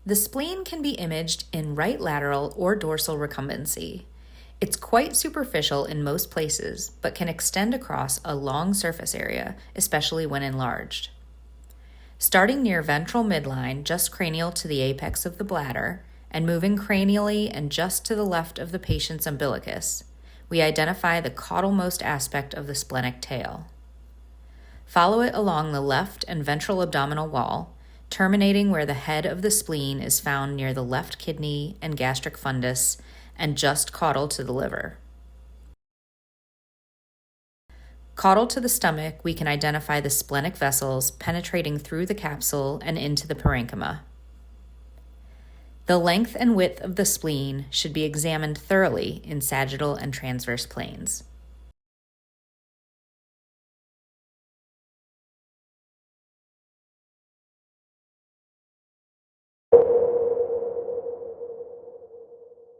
The spleen can be imaged in right lateral or dorsal recumbency. It's quite superficial in most places, but can extend across a long surface area, especially when enlarged. Starting near ventral midline, just cranial to the apex of the bladder, and moving cranially and just to the left of the patient's umbilicus, we identify the caudalmost aspect of the splenic tail. Follow it along the left and ventral abdominal wall, terminating where the head of the spleen is found near the left kidney and gastric fundus and just caudal to the liver. Caudal to the stomach, we can identify the splenic vessels penetrating through the capsule and into the parenchyma. The length and width of the spleen should be examined thoroughly in sagittal and transverse planes.